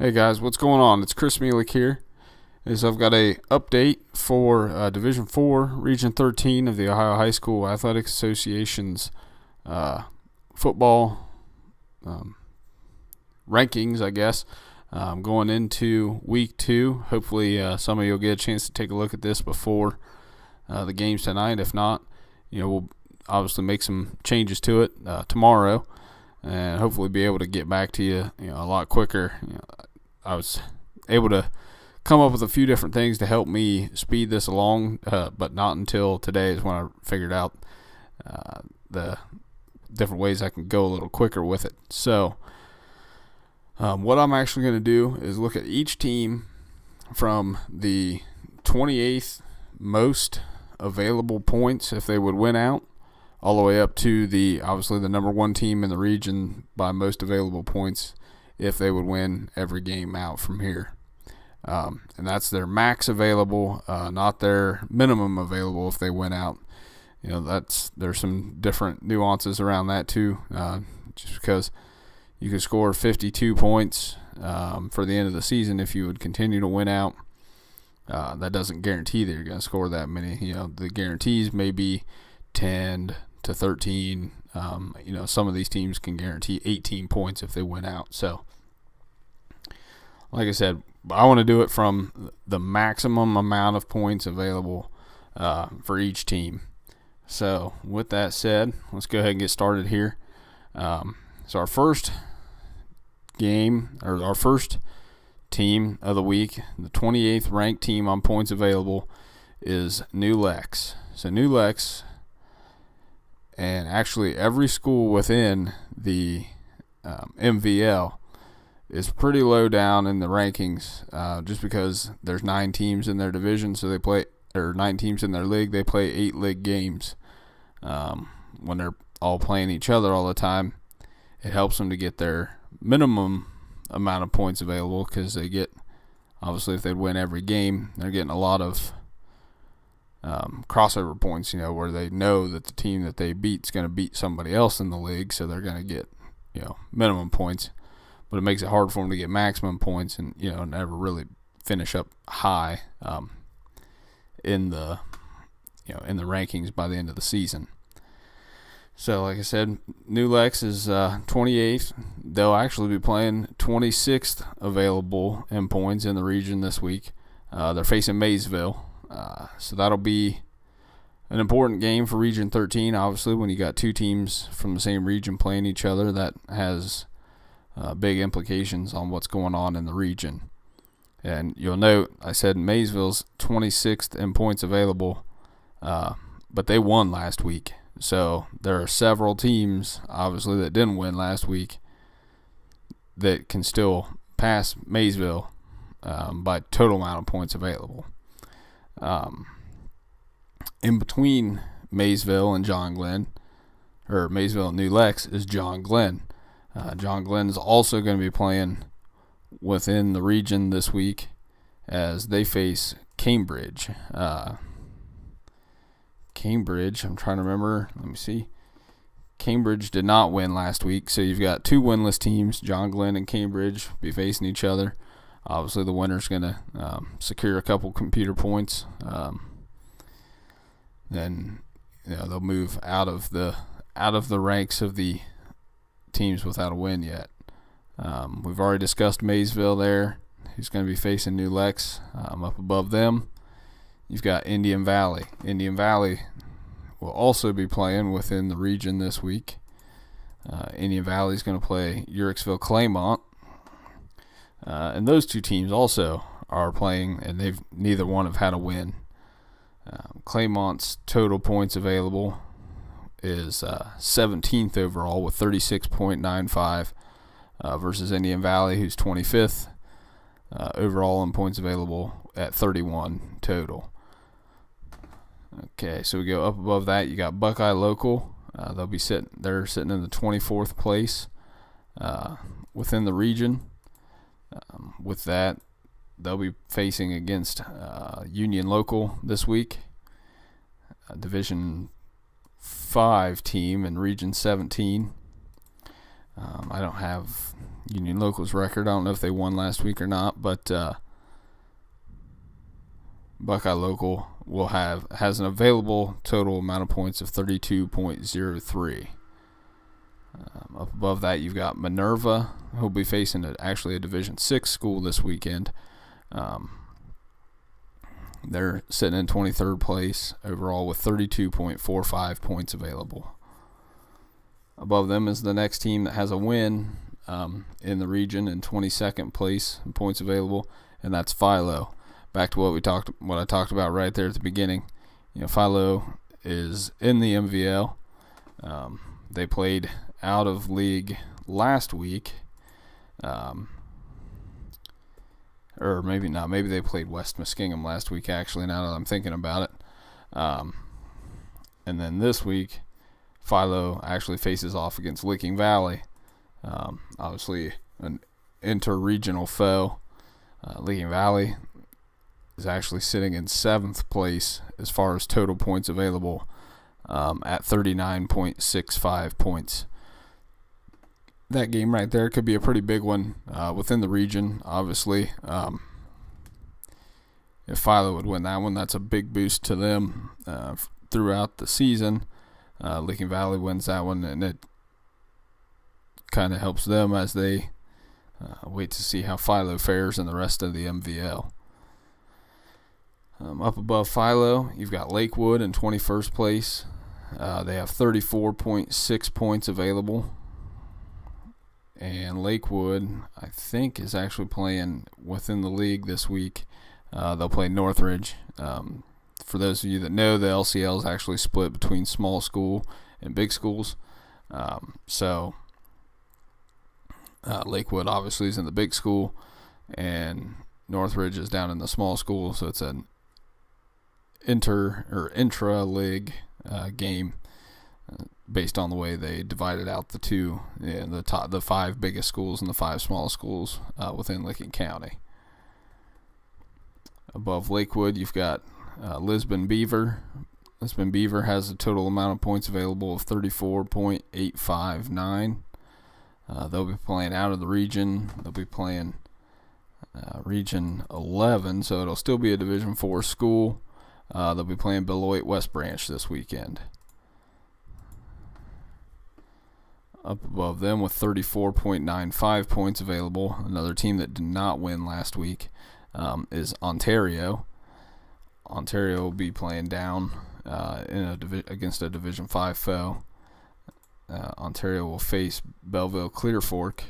Hey guys, what's going on? It's Chris Mielek here. I've got a update for Division 4, Region 13 of the Ohio High School Athletics Association's football rankings, I guess. Going into week 2. Hopefully some of you will get a chance to take a look at this before the games tonight. If not, we'll obviously make some changes to it tomorrow and hopefully be able to get back to you, a lot quicker. I was able to come up with a few different things to help me speed this along, but not until today is when I figured out the different ways I can go a little quicker with it. So what I'm actually going to do is look at each team from the 28th most available points if they would win out, all the way up to obviously the number 1 team in the region by most available points if they would win every game out from here. And that's their max available, not their minimum available if they win out. There's some different nuances around that too, just because you could score 52 points for the end of the season if you would continue to win out. That doesn't guarantee that you're going to score that many. The guarantees may be 10 to 13. Some of these teams can guarantee 18 points if they win out. So, like I said, I want to do it from the maximum amount of points available for each team. So, with that said, let's go ahead and get started here. So, our first game, or our first team of the week, the 28th ranked team on points available, is New Lex. So, New Lex, and actually every school within the MVL, is pretty low down in the rankings, just because there's 9 teams in their division, so they play, or 9 teams in their league. They play 8 league games. When they're all playing each other all the time, it helps them to get their minimum amount of points available, because they get, obviously if they win every game, they're getting a lot of crossover points, where they know that the team that they beat is going to beat somebody else in the league, so they're going to get, minimum points. But it makes it hard for them to get maximum points and, never really finish up high in the rankings by the end of the season. So, like I said, New Lex is 28th. They'll actually be playing 26th available in points in the region this week. They're facing Maysville. So that'll be an important game for Region 13. Obviously, when you got 2 teams from the same region playing each other, that has big implications on what's going on in the region. And you'll note I said Maysville's 26th in points available, but they won last week. So there are several teams, obviously, that didn't win last week that can still pass Maysville by total amount of points available. In between Maysville and John Glenn, or Maysville and New Lex, is John Glenn. John Glenn is also going to be playing within the region this week as they face Cambridge. Cambridge, I'm trying to remember. Let me see. Cambridge did not win last week, so you've got 2 winless teams. John Glenn and Cambridge be facing each other. Obviously, the winner's going to secure a couple computer points. Then they'll move out of the ranks of the teams without a win yet. We've already discussed Maysville there, who's going to be facing New Lex. Up above them, you've got Indian Valley. Indian Valley will also be playing within the region this week. Indian Valley is going to play Uhrichsville Claymont. And those 2 teams also are playing, and neither one have had a win. Claymont's total points available is 17th overall with 36.95 versus Indian Valley, who's 25th overall in points available at 31 total. Okay, so we go up above that. You got Buckeye Local. They're sitting in the 24th place within the region. With that, they'll be facing against Union Local this week, Division 5 team in Region 17. I don't have Union Local's record. I don't know if they won last week or not, but Buckeye Local has an available total amount of points of 32.03. Up above that, you've got Minerva, who'll be facing actually a Division VI school this weekend. They're sitting in 23rd place overall with 32.45 points available. Above them is the next team that has a win in the region in 22nd place in points available, and that's Philo. Back to what I talked about right there at the beginning. Philo is in the MVL. They played out of league last week. Or maybe not. Maybe they played West Muskingum last week, actually, now that I'm thinking about it. And then this week, Philo actually faces off against Licking Valley. Obviously, an inter-regional foe. Licking Valley is actually sitting in 7th place as far as total points available at 39.65 points. That game right there could be a pretty big one within the region, obviously. If Philo would win that one, that's a big boost to them throughout the season. Licking Valley wins that one, and it kind of helps them as they wait to see how Philo fares in the rest of the MVL. Up above Philo, you've got Lakewood in 21st place. They have 34.6 points available. And Lakewood, I think, is actually playing within the league this week. They'll play Northridge. For those of you that know, the LCL is actually split between small school and big schools. So Lakewood obviously is in the big school, and Northridge is down in the small school. So it's an intra-league game. Based on the way they divided out the two, the 5 biggest schools and the 5 smallest schools within Licking County. Above Lakewood, you've got Lisbon Beaver. Lisbon Beaver has a total amount of points available of 34.859. They'll be playing out of the region. They'll be playing Region 11, so it'll still be a Division IV school. They'll be playing Beloit West Branch this weekend. Up above them with 34.95 points available, another team that did not win last week is Ontario. Ontario will be playing down against a Division V foe. Ontario will face Belleville Clear Fork.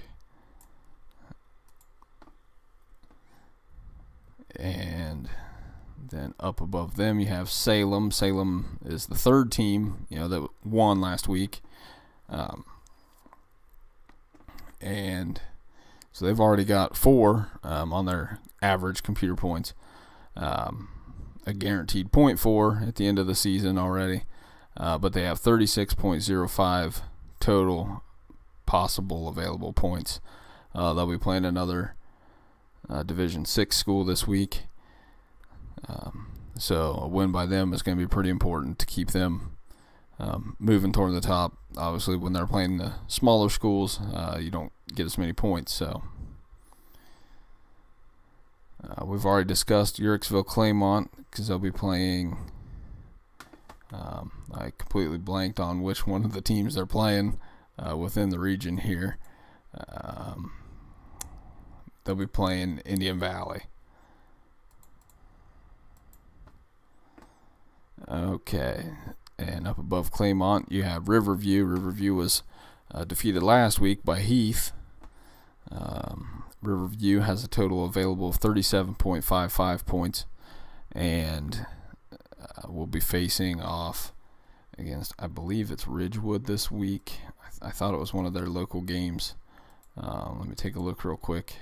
And then up above them you have Salem. Salem is the third team that won last week. And so they've already got 4 on their average computer points. A guaranteed 0.4 at the end of the season already. But they have 36.05 total possible available points. They'll be playing another Division VI school this week. So a win by them is going to be pretty important to keep them moving toward the top. Obviously, when they're playing the smaller schools, you don't get as many points. So we've already discussed Uricksville Claymont because they'll be playing. I completely blanked on which one of the teams they're playing within the region here. They'll be playing Indian Valley. Okay. And up above Claymont, you have Riverview. Riverview was defeated last week by Heath. Riverview has a total available of 37.55 points, and will be facing off against, I believe it's Ridgewood this week. I thought it was one of their local games. Let me take a look real quick.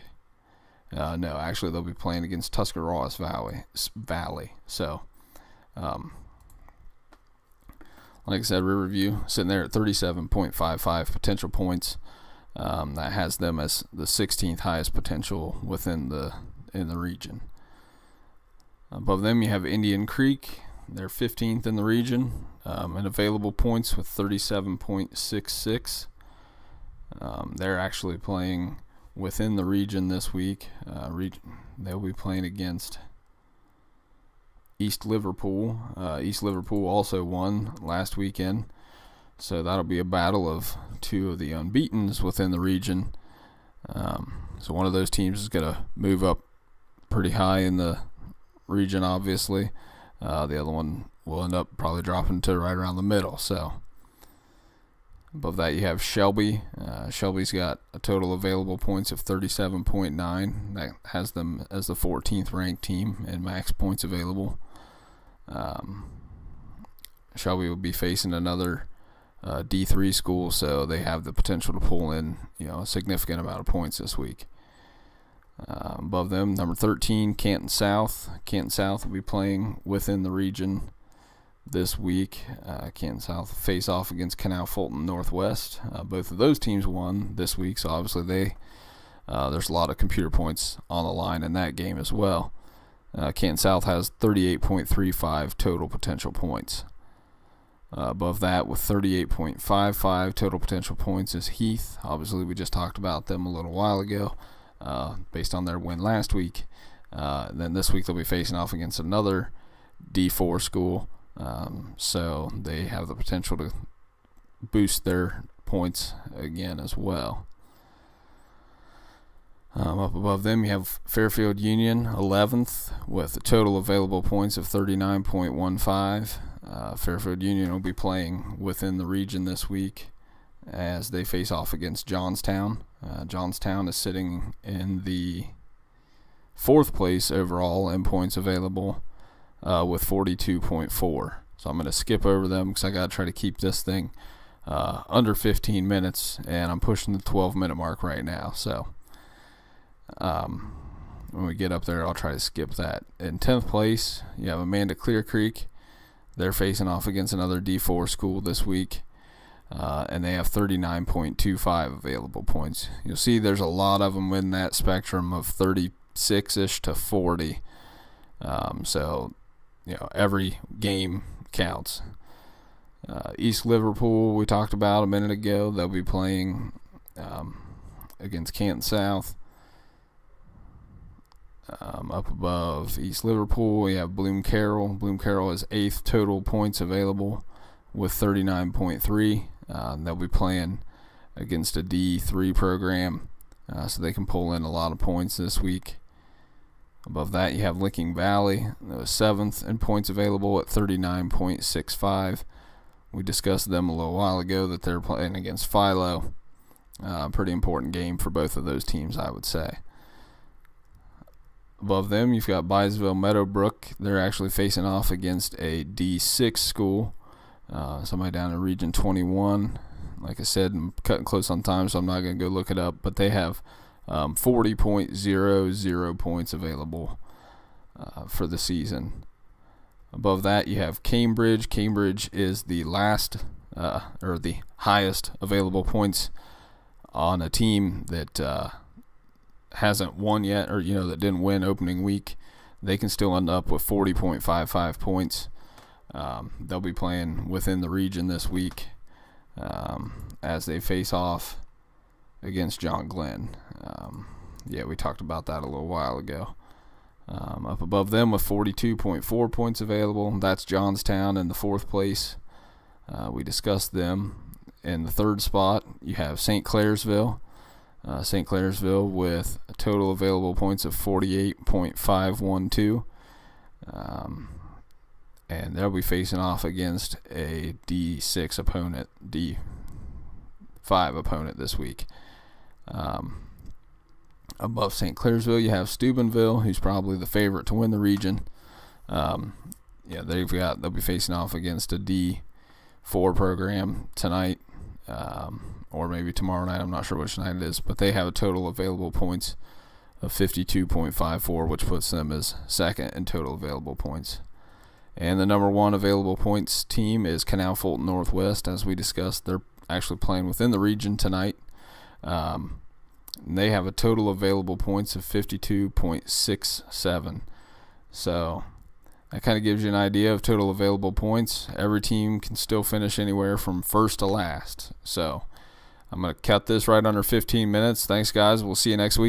No, actually they'll be playing against Tuscarawas Valley. So, like I said, Riverview sitting there at 37.55 potential points. That has them as the 16th highest potential in the region. Above them, you have Indian Creek. They're 15th in the region, and available points with 37.66. They're actually playing within the region this week. They'll be playing against East Liverpool. East Liverpool also won last weekend, so that'll be a battle of two of the unbeatens within the region. So one of those teams is going to move up pretty high in the region, obviously. The other one will end up probably dropping to right around the middle. So above that you have Shelby. Shelby's got a total available points of 37.9. That has them as the 14th ranked team in max points available. Shelby will be facing another D3 school, so they have the potential to pull in a significant amount of points this week. Above them, number 13, Canton South. Canton South will be playing within the region this week. Canton South face off against Canal Fulton Northwest. Both of those teams won this week, so obviously there's a lot of computer points on the line in that game as well. Canton South has 38.35 total potential points. Above that, with 38.55 total potential points, is Heath. Obviously, we just talked about them a little while ago, based on their win last week. Then this week they'll be facing off against another D4 school, so they have the potential to boost their points again as well. Up above them, you have Fairfield Union, 11th, with a total available points of 39.15. Fairfield Union will be playing within the region this week as they face off against Johnstown. Johnstown is sitting in the 4th place overall in points available with 42.4. So I'm going to skip over them because I got to try to keep this thing under 15 minutes, and I'm pushing the 12-minute mark right now. So when we get up there, I'll try to skip that. In 10th place, you have Amanda Clear Creek. They're facing off against another D4 school this week, and they have 39.25 available points. You'll see there's a lot of them in that spectrum of 36-ish to 40. So, every game counts. East Liverpool, we talked about a minute ago. They'll be playing against Canton South. Up above East Liverpool, we have Bloom Carroll. Bloom Carroll has 8th total points available with 39.3. They'll be playing against a D3 program, so they can pull in a lot of points this week. Above that, you have Licking Valley, 7th in points available at 39.65. We discussed them a little while ago that they're playing against Philo. Pretty important game for both of those teams, I would say. Above them, you've got Byesville Meadowbrook. They're actually facing off against a D6 school, somebody down in Region 21. Like I said, I'm cutting close on time, so I'm not going to go look it up. But they have 40.00 points available for the season. Above that, you have Cambridge. Cambridge is the last, or the highest available points on a team that hasn't won yet, or that didn't win opening week. They can still end up with 40.55 points. They'll be playing within the region this week as they face off against John Glenn. We talked about that a little while ago. Up above them with 42.4 points available, that's Johnstown in the 4th place. We discussed them. In the 3rd spot, you have St. Clairsville. St. Clairsville with a total available points of 48.512. And they'll be facing off against a D6 opponent, D5 opponent this week. Above St. Clairsville, you have Steubenville, who's probably the favorite to win the region. They'll be facing off against a D4 program tonight. Or maybe tomorrow night. I'm not sure which night it is, but they have a total available points of 52.54, which puts them as 2nd in total available points. And the number 1 available points team is Canal Fulton Northwest. As we discussed, they're actually playing within the region tonight. They have a total available points of 52.67. So that kind of gives you an idea of total available points. Every team can still finish anywhere from 1st to last. So I'm going to cut this right under 15 minutes. Thanks, guys. We'll see you next week.